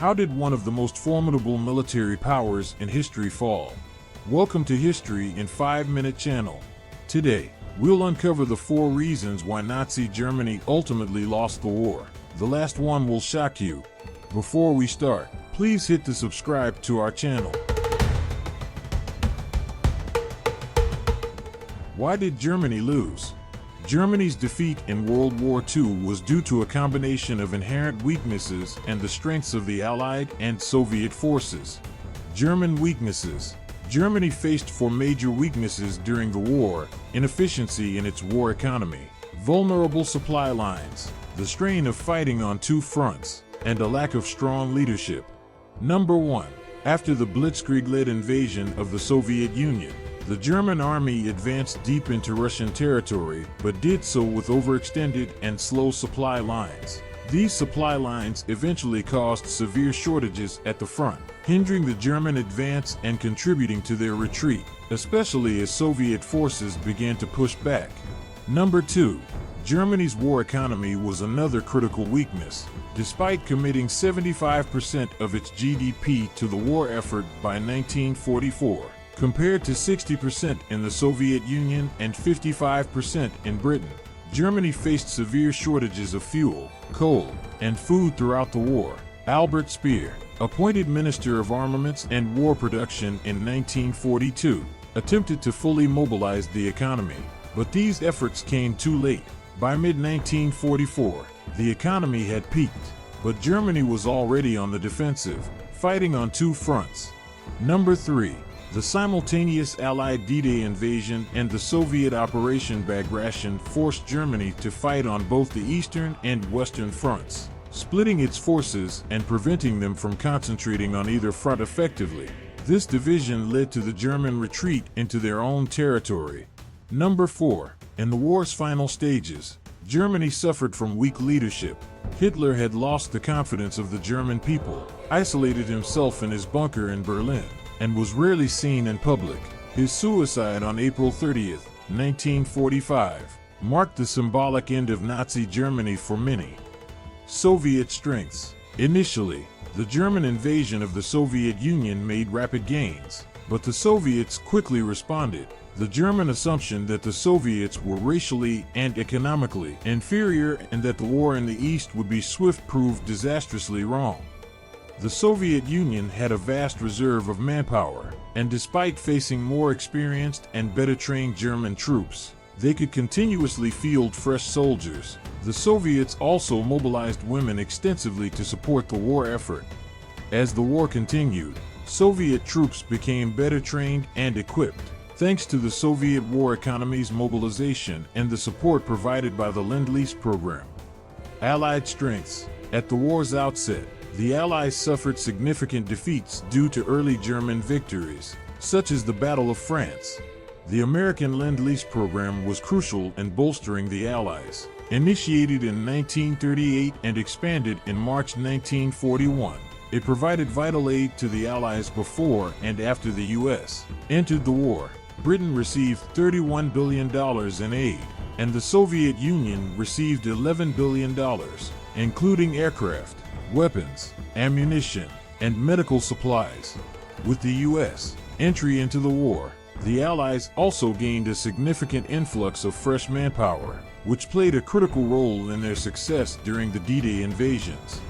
How did one of the most formidable military powers in history fall? Welcome to History in 5-Minute Channel. Today, we'll uncover the 4 reasons why Nazi Germany ultimately lost the war. The last one will shock you. Before we start, please hit the subscribe to our channel. Why did Germany lose? Germany's defeat in World War II was due to a combination of inherent weaknesses and the strengths of the Allied and Soviet forces. German weaknesses. Germany faced 4 major weaknesses during the war: inefficiency in its war economy, vulnerable supply lines, the strain of fighting on 2 fronts, and a lack of strong leadership. Number 1. After the Blitzkrieg-led invasion of the Soviet Union, the German army advanced deep into Russian territory, but did so with overextended and slow supply lines. These supply lines eventually caused severe shortages at the front, hindering the German advance and contributing to their retreat, especially as Soviet forces began to push back. Number 2. Germany's war economy was another critical weakness. Despite committing 75% of its GDP to the war effort by 1944, compared to 60% in the Soviet Union and 55% in Britain, Germany faced severe shortages of fuel, coal, and food throughout the war. Albert Speer, appointed Minister of Armaments and War Production in 1942, attempted to fully mobilize the economy, but these efforts came too late. By mid-1944, the economy had peaked, but Germany was already on the defensive, fighting on 2 fronts. Number 3. The simultaneous Allied D-Day invasion and the Soviet Operation Bagration forced Germany to fight on both the eastern and western fronts, splitting its forces and preventing them from concentrating on either front effectively. This division led to the German retreat into their own territory. Number 4. In the war's final stages, Germany suffered from weak leadership. Hitler had lost the confidence of the German people, isolated himself in his bunker in Berlin, and was rarely seen in public. His suicide on April 30, 1945, marked the symbolic end of Nazi Germany for many. Soviet strengths. Initially, the German invasion of the Soviet Union made rapid gains, but the Soviets quickly responded. The German assumption that the Soviets were racially and economically inferior and that the war in the East would be swift proved disastrously wrong. The Soviet Union had a vast reserve of manpower, and despite facing more experienced and better trained German troops, they could continuously field fresh soldiers. The Soviets also mobilized women extensively to support the war effort. As the war continued, Soviet troops became better trained and equipped, thanks to the Soviet war economy's mobilization and the support provided by the Lend-Lease program. Allied strengths. At the war's outset, the Allies suffered significant defeats due to early German victories, such as the Battle of France. The American Lend-Lease program was crucial in bolstering the Allies. Initiated in 1938 and expanded in March 1941, it provided vital aid to the Allies before and after the U.S. entered the war. Britain received $31 billion in aid, and the Soviet Union received $11 billion, including aircraft, weapons, ammunition, and medical supplies. With the U.S. entry into the war, the Allies also gained a significant influx of fresh manpower, which played a critical role in their success during the D-Day invasions.